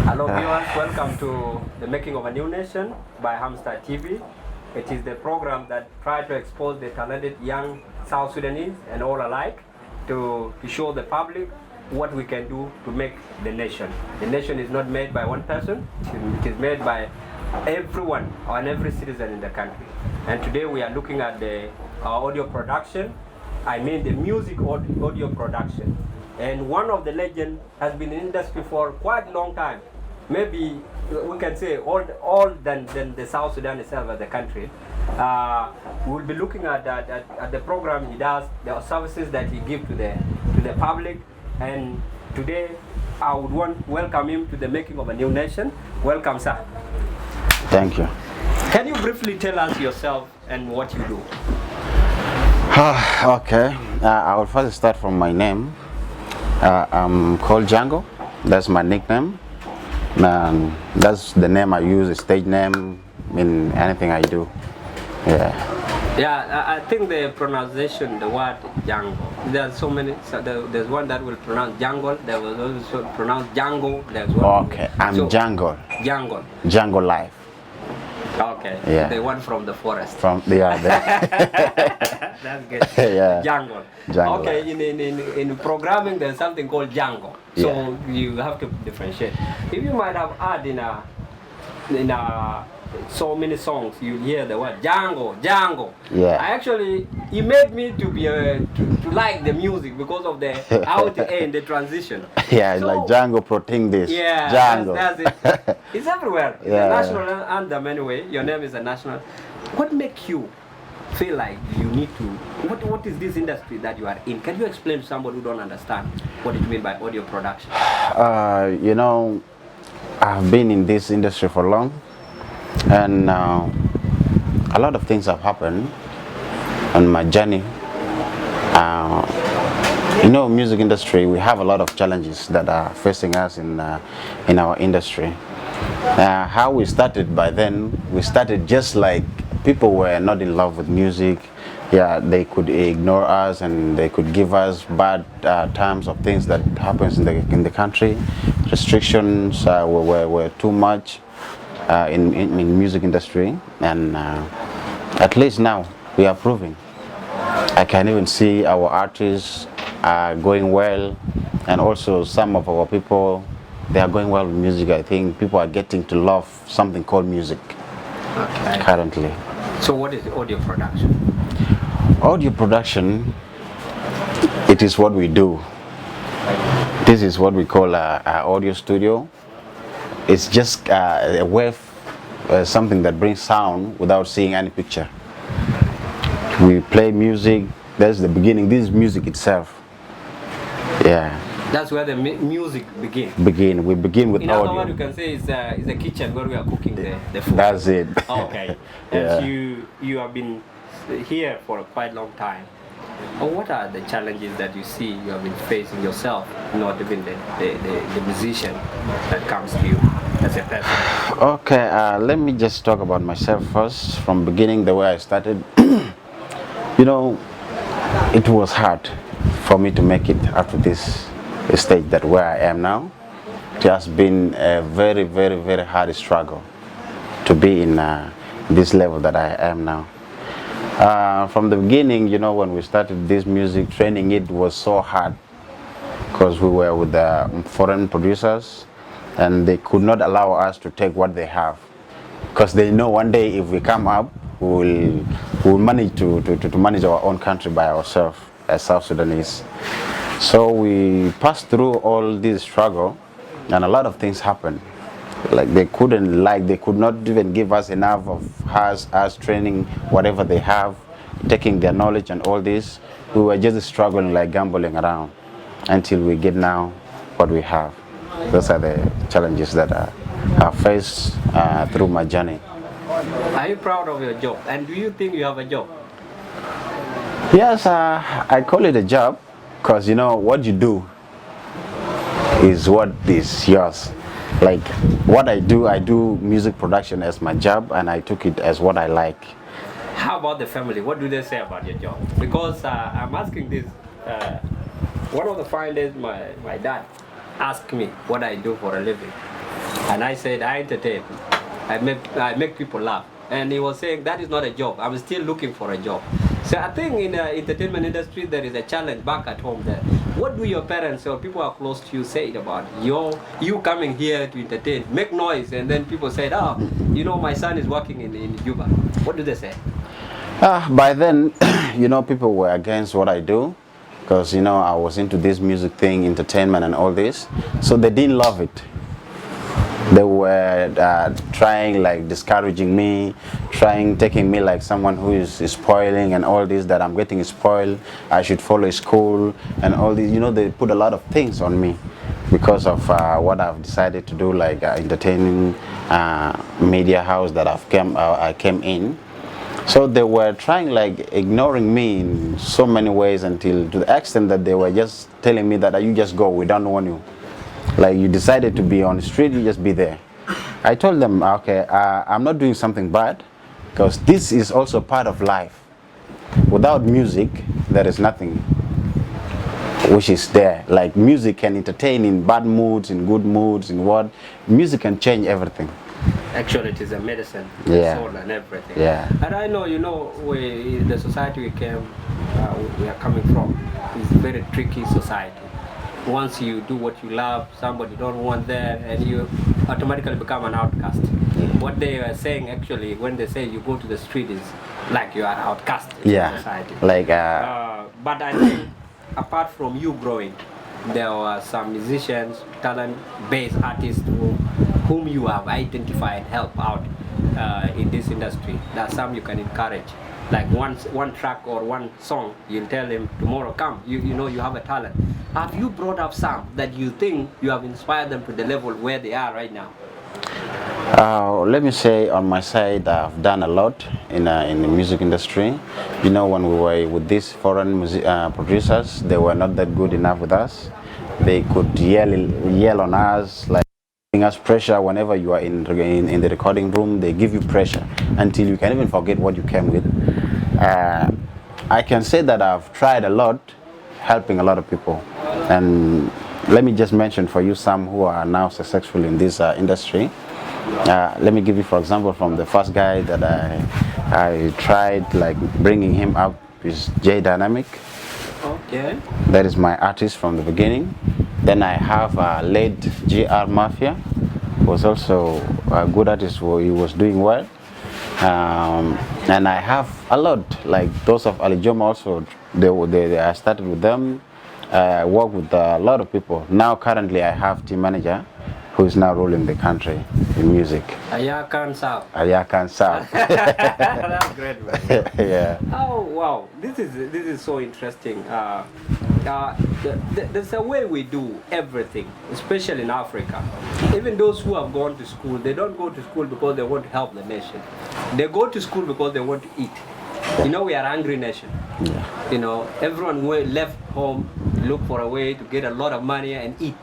Hello viewers, welcome to the Making of a New Nation by Hamster TV. It is the program that tries to expose the talented young South Sudanese and all alike to show the public what we can do to make the nation. The nation is not made by one person, it is made by everyone and every citizen in the country. And today we are looking at our audio production, I mean the music audio production. And one of the legends has been in industry for quite a long time. Maybe we can say all than the South Sudan itself as a country. We'll be looking at the program he does, the services that he gives to the public. And today I would want to welcome him to the Making of a New Nation. Welcome, sir. Thank you. Can you briefly tell us yourself and what you do? Okay, I will first start from my name. I'm called Django. That's my nickname. And that's the name I use, a stage name in anything I do. Yeah, I think the pronunciation, the word Django, there's so many. There's one that will pronounce jungle. There was also pronounced Django. There's one. Okay, I'm Django. Django. Django Lyfe. Okay. Yeah. The one from the forest. That's good. Yeah. Django. Django. Okay. In programming, there's something called Django. So you have to differentiate. If you might have heard in so many songs, you hear the word Django, Django. Yeah. It made me to be to like the music because of the how to end the transition. Yeah, so, like Django protecting this. Yeah, Django. that's it. It's everywhere. It's Yeah. a national anthem anyway. Your name is a national. What makes you feel like you need to? What is this industry that you are in? Can you explain to somebody who don't understand what you mean by audio production? I've been in this industry for long, and a lot of things have happened on my journey. Music industry, we have a lot of challenges that are facing us in our industry. How we started by then, we started just like people were not in love with music. Yeah, they could ignore us and they could give us bad terms of things that happens in the country. Restrictions were too much in music industry, and at least now we are proving. I can even see our artists are going well, and also some of our people, they are going well with music. I think people are getting to love something called music currently. So what is audio production? Audio production, it is what we do. This is what we call a audio studio. It's just a wave, something that brings sound without seeing any picture. We play music. That's the beginning. This is music itself. Yeah. That's where the music begins. We begin with in audio. In other words, you can say it's a kitchen where we are cooking the food. That's it. Okay. Yeah. And you have been here for a quite long time. What are the challenges that you see you have been facing yourself, not even the musician that comes to you as a person? Okay, let me just talk about myself first. From beginning, the way I started, it was hard for me to make it up to this stage that where I am now. It has been a very, very, very hard struggle to be in this level that I am now. From the beginning, when we started this music training, it was so hard because we were with the foreign producers and they could not allow us to take what they have, because they know one day if we come up, we'll manage to manage our own country by ourselves as South Sudanese. So we passed through all this struggle, and a lot of things happened. They could not even give us enough of us training whatever they have, taking their knowledge and all this. We were just struggling, like gambling around, until we get now what we have. Those are the challenges that I faced through my journey. Are you proud of your job? And do you think you have a job? Yes, I call it a job, because what you do is what is yours. Like what I do music production as my job, and I took it as what I like. How about the family? What do they say about your job? Because I'm asking this. One of the fine days, my dad asked me what I do for a living. And I said, I entertain. I make people laugh. And he was saying, that is not a job. I'm still looking for a job. So I think in the entertainment industry, there is a challenge back at home there. What do your parents or people who are close to you say about you coming here to entertain, make noise, and then people say, oh, you know, my son is working in Cuba. What do they say? By then, you know, people were against what I do because, you know, I was into this music thing, entertainment and all this. So they didn't love it. They were trying, like, discouraging me, taking me like someone who is spoiling and all this, that I'm getting spoiled, I should follow school and all this. You know, they put a lot of things on me because of what I've decided to do, like entertaining media house that I came in. So they were trying, like, ignoring me in so many ways, until to the extent that they were just telling me that you just go, we don't want you. Like, you decided to be on the street, you just be there. I told them, okay, I'm not doing something bad, because this is also part of life. Without music, there is nothing which is there. Like, music can entertain in bad moods, in good moods, in what. Music can change everything. Actually, it is a medicine, yeah. Soul and everything. Yeah. And I know, you know, the society we are coming from is a very tricky society. Once you do what you love, somebody don't want there, and you automatically become an outcast. What they are saying, actually, when they say you go to the street, is like you are outcast in society. Like. But I think, apart from you growing, there were some musicians, talent-based artists whom you have identified, help out in this industry. That some you can encourage. Like one track or one song, you'll tell him tomorrow, come, you know you have a talent. Have you brought up some that you think you have inspired them to the level where they are right now? Let me say, on my side, I've done a lot in the music industry. You know, when we were with these foreign producers, they were not that good enough with us. They could yell on us, like giving us pressure. Whenever you are in the recording room, they give you pressure until you can even forget what you came with. I can say that I've tried a lot, helping a lot of people. And let me just mention for you some who are now successful in this industry. Let me give you, for example, from the first guy that I tried, like, bringing him up, is J Dynamic. Okay. That is my artist from the beginning. Then I have late GR Mafia, who was also a good artist, who he was doing well. And I have a lot, like those of Ali Joma also. I started with them. I work with a lot of people. Now currently I have team manager who is now ruling the country in music. Ayakan South. Ayakan South. That's great, man. Yeah. Oh wow, this is so interesting. There's a way we do everything, especially in Africa. Even those who have gone to school, they don't go to school because they want to help the nation. They go to school because they want to eat. You know, we are an angry nation. Yeah. You know, everyone left home, look for a way to get a lot of money and eat.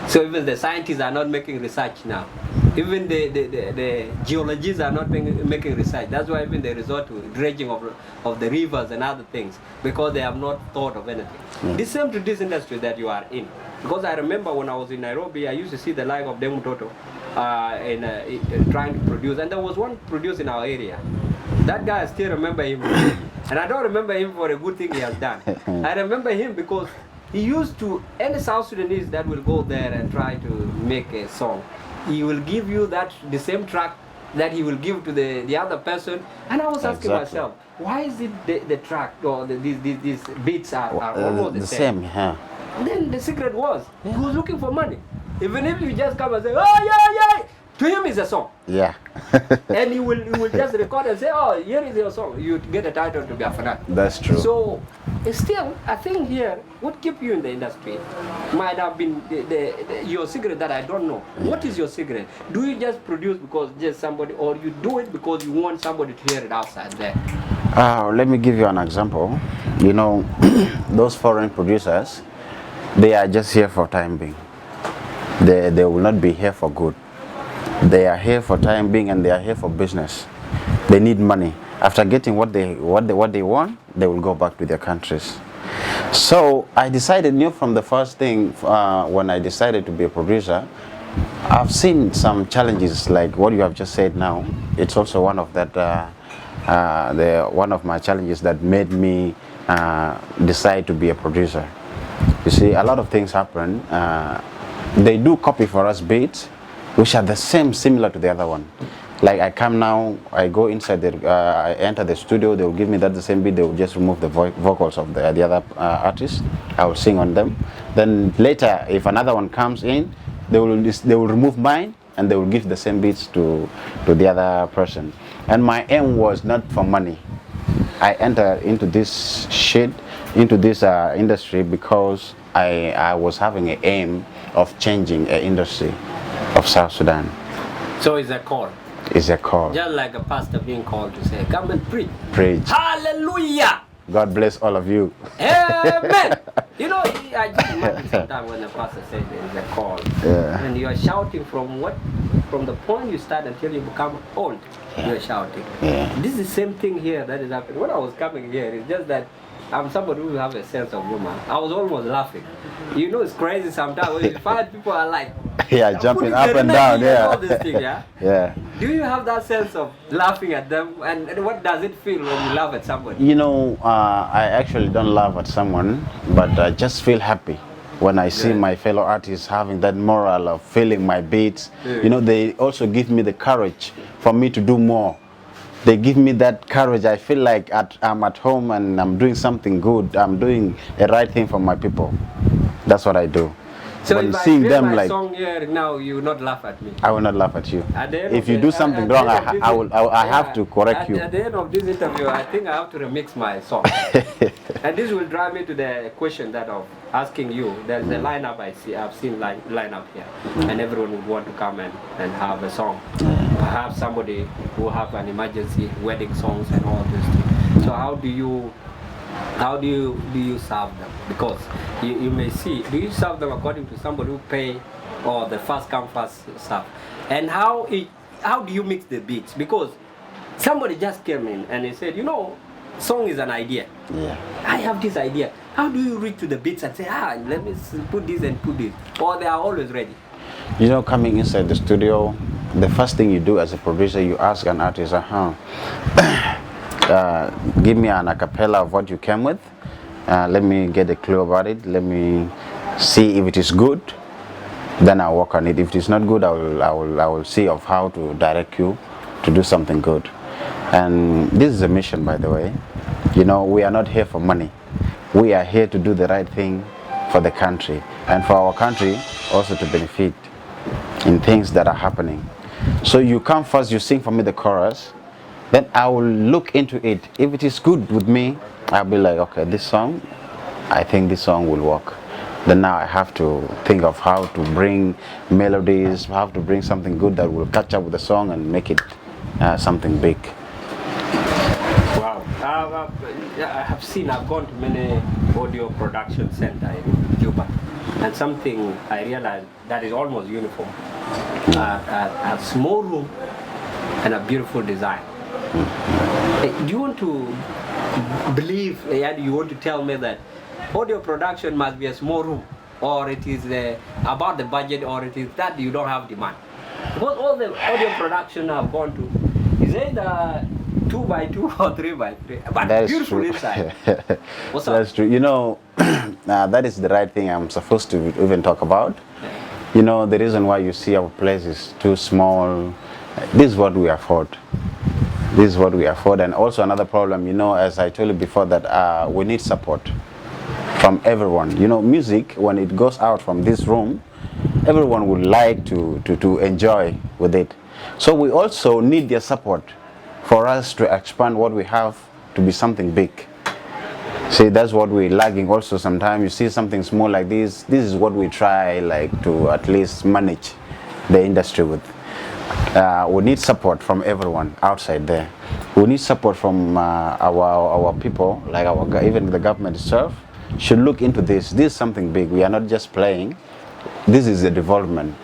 So even the scientists are not making research now. Even the geologists are not making research. That's why even they resort to dredging of the rivers and other things, because they have not thought of anything. Yeah. The same to this industry that you are in. Because I remember when I was in Nairobi, I used to see the like of Demu Toto in trying to produce. And there was one produced in our area. That guy, I still remember him. And I don't remember him for a good thing he has done. I remember him because he used to, any South Sudanese that will go there and try to make a song, he will give you the same track that he will give to the other person. And I was asking myself, why is it the track or these beats are almost the same? Yeah. And then the secret was, he was looking for money. Even if you just come and say, oh yeah, to him it's a song. Yeah. And he will just record and say, oh, here is your song. You get a title to be a fanatic. That's true. So still, I think here, what keep you in the industry might have been your secret that I don't know. Yeah. What is your secret? Do you just produce because just somebody, or you do it because you want somebody to hear it outside there? Let me give you an example. You know, those foreign producers, they are just here for time being. They will not be here for good. They are here for time being, and they are here for business. They need money. After getting what they want, they will go back to their countries. So I decided, from the first thing, when I decided to be a producer, I've seen some challenges like what you have just said now. It's also one of that. One of my challenges that made me decide to be a producer. You see, a lot of things happen. They do copy for us beats, which are the same, similar to the other one. Like I come now, I go inside I enter the studio, they will give me that the same beat, they will just remove the vocals of the other artist. I will sing on them. Then later, if another one comes in, they will remove mine and they will give the same beats to the other person. And my aim was not for money. I entered into this industry because I was having an aim of changing an industry of South Sudan. So it's a call. It's a call. Just like a pastor being called to say, come and preach. Preach. Hallelujah. God bless all of you. Amen. You know, I just imagine sometimes when the pastor says there is a call, and you are shouting from the point you start until you become old, you're shouting. Yeah. This is the same thing here that is happening. When I was coming here, it's just that I'm somebody who have a sense of humor. I was almost laughing. You know, it's crazy sometimes when you find people are like, jumping up and down, all this thing, yeah. Do you have that sense of laughing at them? And what does it feel when you laugh at somebody? You know, I actually don't laugh at someone, but I just feel happy when I see my fellow artists having that moral of feeling my beats. You know, they also give me the courage for me to do more. They give me that courage. I feel like I'm at home and I'm doing something good. I'm doing the right thing for my people. That's what I do. So when if seeing I play them my like song here now, you will not laugh at me. I will not laugh at you. If you do something wrong, I have to correct you. At the end of this interview, I think I have to remix my song. And this will drive me to the question that of asking you. There's a lineup I've seen lineup here, and everyone would want to come and have a song. Perhaps somebody who have an emergency wedding songs and all these things. So how do you serve them? Because you may see, do you serve them according to somebody who pay or the first come first serve? And how do you mix the beats? Because somebody just came in and he said, you know, song is an idea. Yeah. I have this idea. How do you reach to the beats and say, let me put this and put this? Or they are always ready? You know, coming inside the studio, the first thing you do as a producer, you ask an artist, give me an acapella of what you came with. Let me get a clue about it. Let me see if it is good. Then I'll work on it. If it is not good, I will see of how to direct you to do something good. And this is a mission, by the way. You know, we are not here for money. We are here to do the right thing for the country and for our country also to benefit in things that are happening. So you come first, you sing for me the chorus. Then I will look into it. If it is good with me, I'll be like, okay, this song, I think this song will work. Then now I have to think of how to bring melodies, how to bring something good that will catch up with the song and make it something big. Wow. I've gone to many audio production centers in Cuba, and something I realized that is almost uniform. A small room and a beautiful design. Do you want to believe, and you want to tell me that audio production must be a small room, or it is about the budget, or it is that you don't have demand? Because all the audio production I've gone to is either 2x2 or 3x3, but That is beautiful true. inside. What's up? That's true. You know, that is the right thing I'm supposed to even talk about. You know, the reason why you see our place is too small, this is what we afford. This is what we afford. And also another problem, you know, as I told you before, that we need support from everyone. You know, music, when it goes out from this room, everyone would like to enjoy with it. So we also need their support for us to expand what we have to be something big. See, that's what we're lagging also. Sometimes you see something small like this is what we try like to at least manage the industry with. We need support from everyone outside there. We need support from our people, like even the government itself should look into this. This is something big. We are not just playing. This is a development.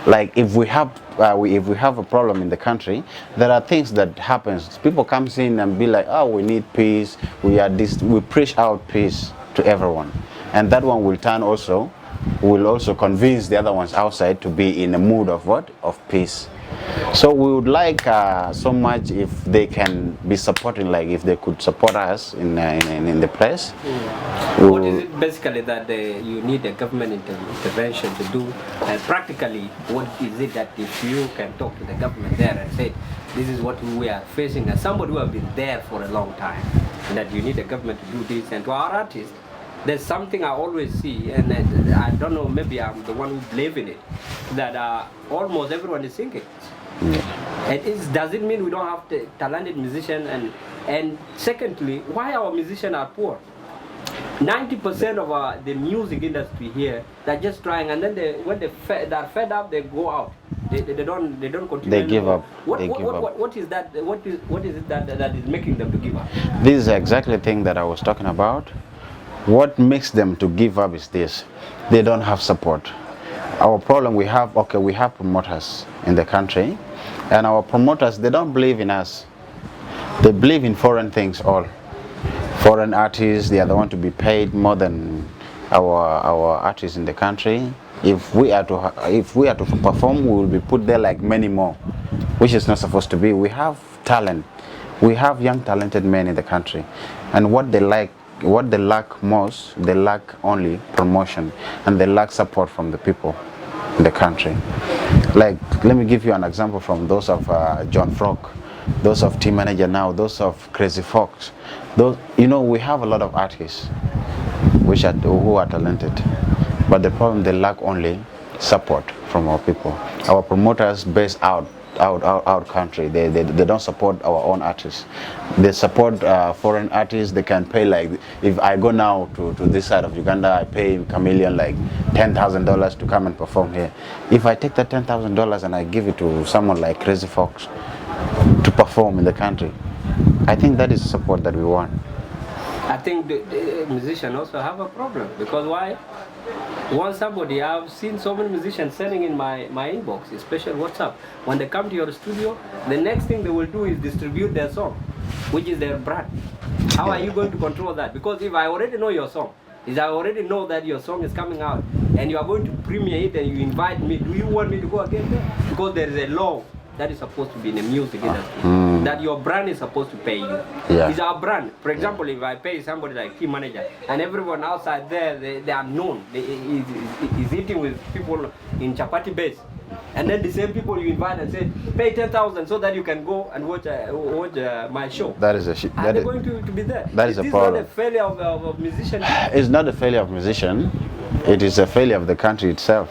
Like if we have a problem in the country, there are things that happens. People comes in and be like, oh, we need peace. We preach out peace to everyone, and that one will turn also will also convince the other ones outside to be in a mood of what? Of peace. So we would like so much if they can be supporting, like if they could support us in the press. What is it basically that you need a government intervention to do? Practically, what is it that if you can talk to the government there and say, this is what we are facing as somebody who have been there for a long time, and that you need the government to do this, and to our artists, there's something I always see, and I don't know, maybe I'm the one who believes in it, that almost everyone is singing. And does it mean we don't have the talented musician? And secondly, why our musicians are poor? 90% of the music industry here, they're just trying, and then when they're fed up, they go out. They don't continue. They give anymore. up. What is that? What is it that is making them to give up? This is exactly the thing that I was talking about. What makes them to give up is this: they don't have support. Our problem, we have promoters in the country, and our promoters, they don't believe in us. They believe in foreign things all. Foreign artists, they are the one to be paid more than our artists in the country. If we are to perform, we will be put there like many more, which is not supposed to be. We have talent. We have young talented men in the country, and what they lack most, they lack only promotion, and they lack support from the people in the country. Like, let me give you an example from those of John Frog, those of Team Manager Now, those of Crazy Fox. Those, we have a lot of artists who are talented, but the problem, they lack only support from our people. Our promoters based out country, they don't support our own artists. They support foreign artists. They can pay, like, if I go now to this side of Uganda, I pay Chameleon like $10,000 to come and perform here. If I take that $10,000 and I give it to someone like Crazy Fox to perform in the country, I think that is support that we want. I think the musicians also have a problem, because why? Once somebody, I've seen so many musicians sending in my inbox, especially WhatsApp. When they come to your studio, the next thing they will do is distribute their song, which is their brand. How are you going to control that? Because if I already know your song, if I already know that your song is coming out, and you are going to premiere it and you invite me, do you want me to go again there? Because there is a law that is supposed to be in the music industry, that your brand is supposed to pay you. Yeah. It's our brand. For example, if I pay somebody like Team Manager, and everyone outside there, they are known, he's eating with people in chapati base, and then the same people you invite and say, pay 10,000 so that you can go and watch my show. That is a shit. Are they going to be there? That is a problem. Is this not a failure of musicians? It's not a failure of musician. It is a failure of the country itself,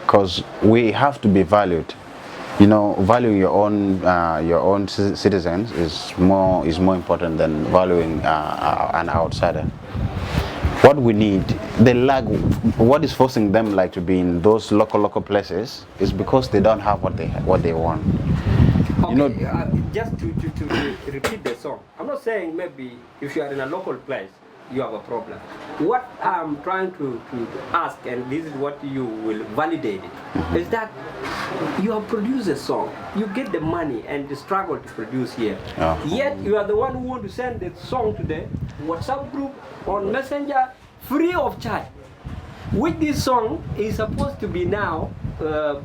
because we have to be valued. Valuing your own citizens is more important than valuing an outsider. What we need, they lack. What is forcing them like to be in those local places is because they don't have what they want. Okay, just to repeat the song. I'm not saying maybe if you are in a local place, you have a problem. What I'm trying to ask, and this is what you will validate it, is that you have produced a song, you get the money and the struggle to produce here. Yet you are the one who want to send the song to the WhatsApp group on Messenger free of charge. With this song is supposed to be now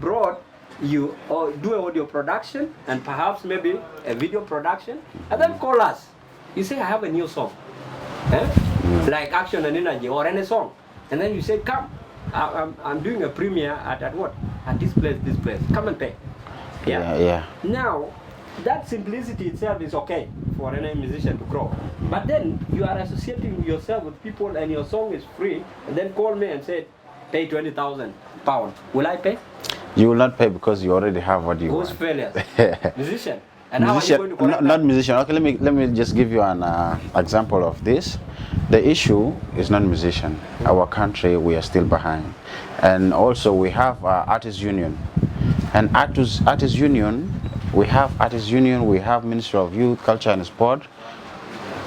brought, you or do an audio production and perhaps maybe a video production, and then call us. You say, I have a new song. Like Action and Energy or any song, and then you say, come, I'm doing a premiere at what? At this place, come and pay. Yeah. Now, that simplicity itself is okay for any musician to grow. But then you are associating yourself with people and your song is free, and then call me and say, pay £20,000. Will I pay? You will not pay because you already have what you want. Who's failures? Musician. And musician, how are you going to not musician. Okay, let me just give you an example of this. The issue is not musician. Our country, we are still behind, and also we have artists union, and artists union. We have artists union. We have Ministry of Youth, Culture and Sport.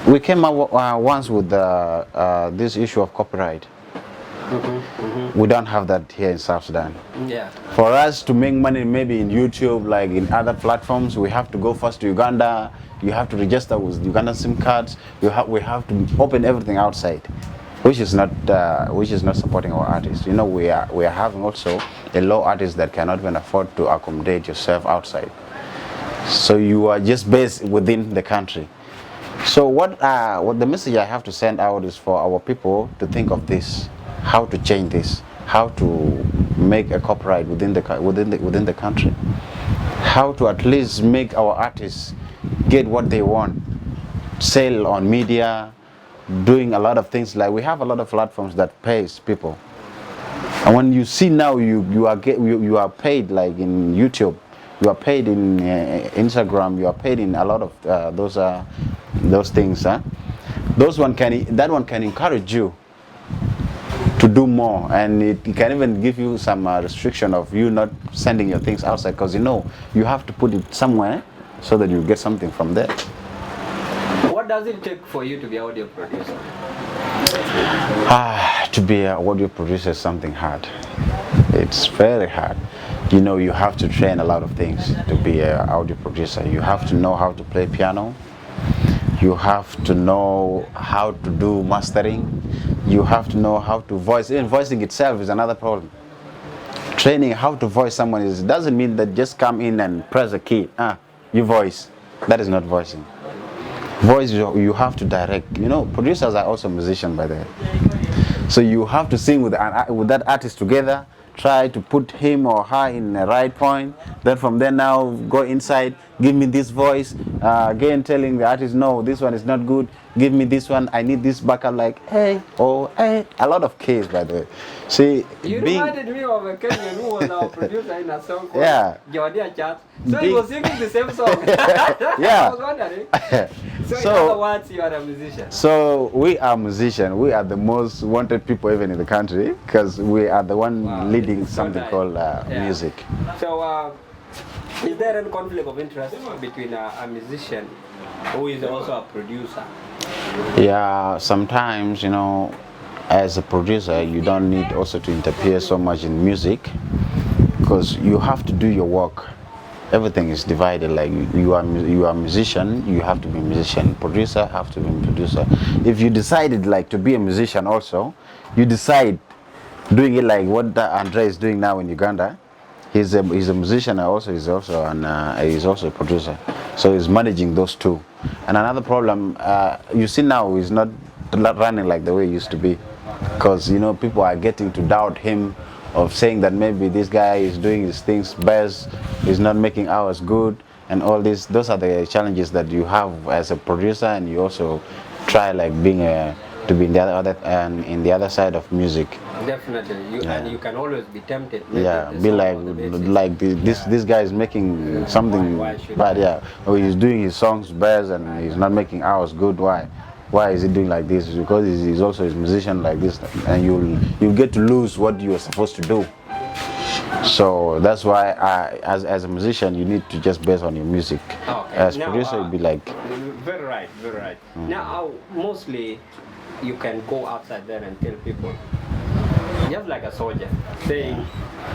We came up once with this issue of copyright. We don't have that here in South Sudan. Yeah. For us to make money maybe in YouTube, like in other platforms, we have to go first to Uganda. You have to register with Ugandan SIM cards. We have to open everything outside. which is not supporting our artists. You know, we are having also a low artist that cannot even afford to accommodate yourself outside. So you are just based within the country. So what the message I have to send out is for our people to think of this, how to change this, how to make a copyright within the country, how to at least make our artists get what they want, sell on media, doing a lot of things. Like we have a lot of platforms that pays people, and when you see now you are paid, like in YouTube, you are paid in Instagram, you are paid in a lot of those things. That one can encourage you to do more, and it can even give you some restriction of you not sending your things outside, because you have to put it somewhere so that you get something from there. What does it take for you to be an audio producer? To be an audio producer is something hard. It's very hard. You have to train a lot of things to be an audio producer. You have to know how to play piano. You have to know how to do mastering. You have to know how to voice. Even voicing itself is another problem. Training how to voice someone doesn't mean that just come in and press a key. You voice. That is not voicing. Voice, you have to direct. Producers are also musicians, by the way. So you have to sing with that artist together, try to put him or her in the right point. Then from there now go inside, give me this voice. Again telling the artist, no, this one is not good. Give me this one. I need this backup, like hey, oh hey. A lot of K's, by the way. See, you reminded me of a Kenyan who was our producer in a song called Jordia Chat. So he was singing the same song. Yeah. I was wondering. So in other words, you are a musician. So we are musicians. We are the most wanted people even in the country, because we are the one leading something called music. So is there any conflict of interest between a musician who is also a producer? Yeah, sometimes, as a producer, you don't need also to interfere so much in music, because you have to do your work. Everything is divided. Like you are a musician, you have to be a musician. Producer have to be a producer. If you decided like to be a musician also, you decide doing it like what Andre is doing now in Uganda. He's a musician. He's also a producer. So he's managing those two. And another problem you see now is not running like the way it used to be, because people are getting to doubt him, of saying that maybe this guy is doing his things best, is not making ours good, and all this. Those are the challenges that you have as a producer, and you also try like being to be in the other side of music. Definitely, and you can always be tempted. Be like this guy is making something bad. Or he's doing his songs best and he's not making ours good. Why is he doing like this? Because he's also a musician like this, and you'll get to lose what you are supposed to do. So that's why as a musician, you need to just base on your music. Okay. As producer, you'd be like. Very right. Now, mostly you can go outside there and tell people, just like a soldier, saying,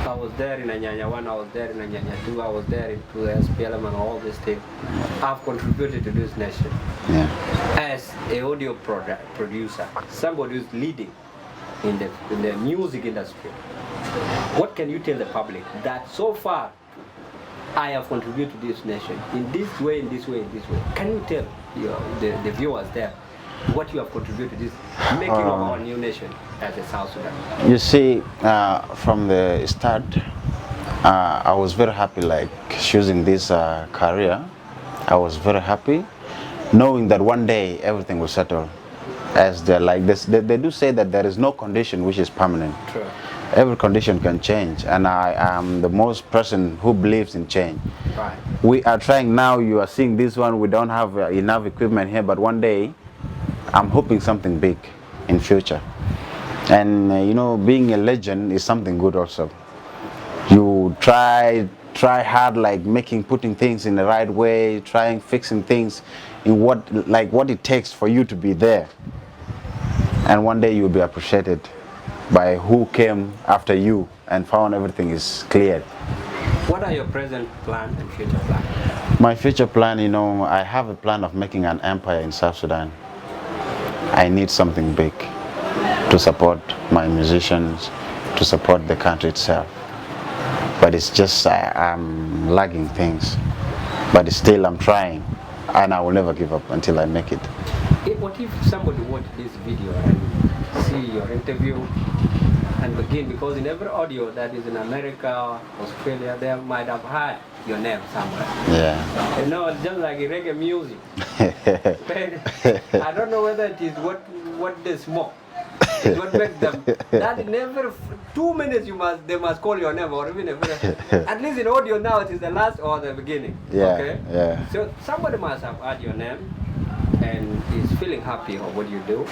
I was there in Anyanya 1, I was there in Anyanya 2, I was there in the SPLM and all these things. I've contributed to this nation. As an audio producer, somebody who's leading in the music industry, what can you tell the public that so far I have contributed to this nation in this way, in this way, in this way? Can you tell the viewers there what you have contributed to this making of our new nation as a South Sudan? You see, from the start, I was very happy, like choosing this career. I was very happy, knowing that one day everything will settle. As they do say that there is no condition which is permanent. True. Every condition can change, and I am the most person who believes in change. Right. We are trying now. You are seeing this one. We don't have enough equipment here, but one day, I'm hoping something big in future. And being a legend is something good also. You try hard, like putting things in the right way, fixing things in what it takes for you to be there. And one day you'll be appreciated by who came after you and found everything is cleared. What are your present plans and future plans? My future plan, I have a plan of making an empire in South Sudan. I need something big. to support my musicians, to support the country itself. But it's just I'm lagging things. But still I'm trying, and I will never give up until I make it. What if somebody watch this video and see your interview and begin, because in every audio that is in America, Australia, they might have heard your name somewhere. Yeah. You know, it's just like reggae music. I don't know whether it is what they smoke. It's what makes them. That in every 2 minutes they must call your name, or even at least in audio now it is the last or the beginning. Yeah. Okay. Yeah. So somebody must have heard your name and is feeling happy of what you do.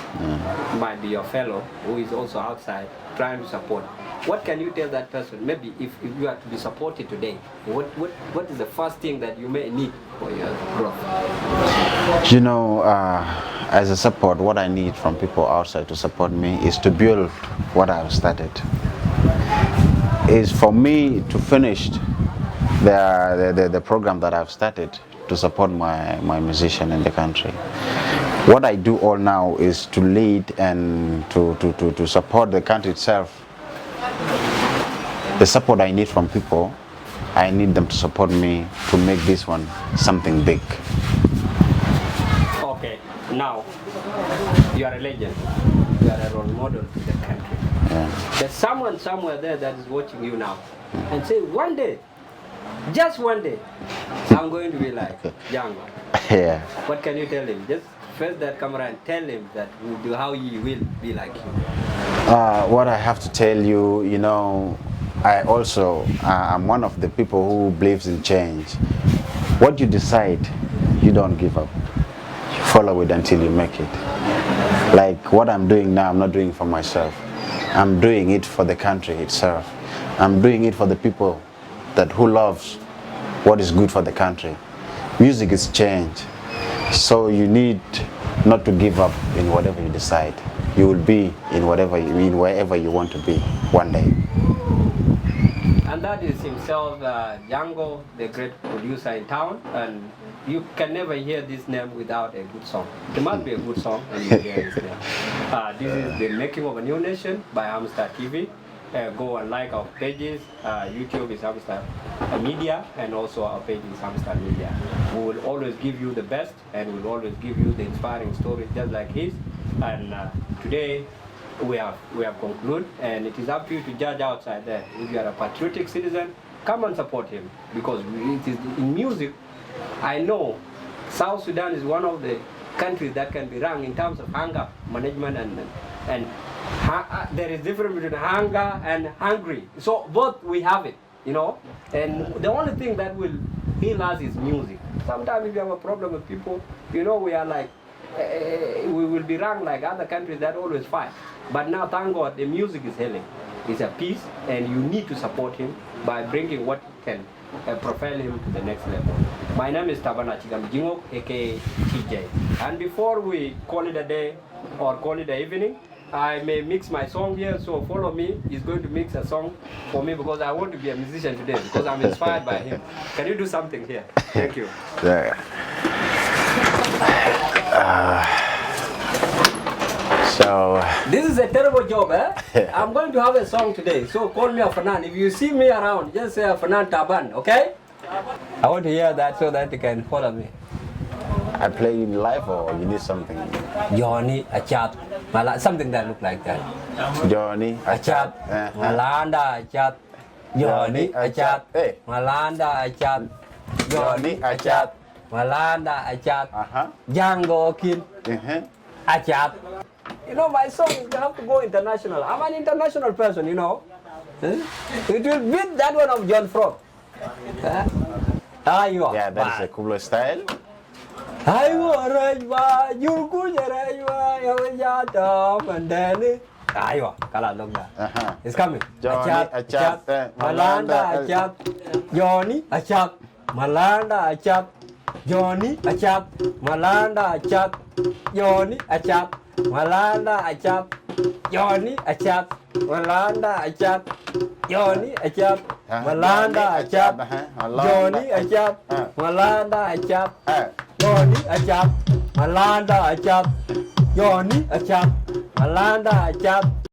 Might be your fellow who is also outside trying to support. What can you tell that person? Maybe if you are to be supported today, what is the first thing that you may need for your growth? You know, as a support, what I need from people outside to support me is to build what I've started. Is for me to finish the program that I've started to support my musician in the country. What I do all now is to lead and to support the country itself. The support I need from people, I need them to support me to make this one something big. Okay, now you are a legend. You are a role model to the country. Yeah. There's someone somewhere there that is watching you now and say, one day, just one day, I'm going to be like Django. Yeah. What can you tell him? Just face that camera and tell him that how he will be like you. What I have to tell you, you know, I also I'm one of the people who believes in change. What you decide, you don't give up. You follow it until you make it. Like what I'm doing now, I'm not doing for myself. I'm doing it for the country itself. I'm doing it for the people who loves what is good for the country. Music is change. So you need not to give up in whatever you decide. You will be in wherever you want to be one day. And that is himself, Django, the great producer in town. And you can never hear this name without a good song. There must be a good song and you hear his name. This is The Making of a New Nation by Hamster TV. Go and like our pages. YouTube is Hamster Media, and also our page is Hamster Media. We will always give you the best, and we will always give you the inspiring stories just like his. And today we have concluded, and it is up to you to judge outside there. If you are a patriotic citizen, come and support him, because it is in music. I know South Sudan is one of the countries that can be ranked in terms of hunger management, and there is difference between hunger and hungry. So both we have it, you know. And the only thing that will heal us is music. Sometimes if you have a problem with people, you know, we are like, we will be ranked like other countries that always fight. But now, thank God, the music is healing. It's a peace, and you need to support him by bringing what can propel him to the next level. My name is Tabana Chigamjingo, aka TJ. And before we call it a day or call it an evening, I may mix my song here, so follow me. He's going to mix a song for me because I want to be a musician today, because I'm inspired by him. Can you do something here? Thank you. Yeah. So this is a terrible job, eh? I'm going to have a song today, so call me a Fanan. If you see me around, just say a Fanan Taban, okay? I want to hear that so that you can follow me. I play in live, or you need something? Johnny Achat, something that look like that. Johnny Achat, Malanda Achat, Johnny Achat, Malanda Achat, Johnny Achat, Malanda Achat, Django Kin, Achat. You know, my song is have to go international. I'm an international person, you know. It will beat that one of John Frog. Yeah, that is a cooler style. It's coming. Johnny Achat, Malanda Achat, Johnny Achat, Malanda Achat, Johnny Achat, Malanda Achat, Johnny Achat, Malanda Achat, Johnny Achat, Malanda Achat, Johnny Achat, Malanda Achat, Johnny Achat, Malanda Achat, Johnny Achat, Malanda Achat, Johnny Achat, Alanda, Ajab.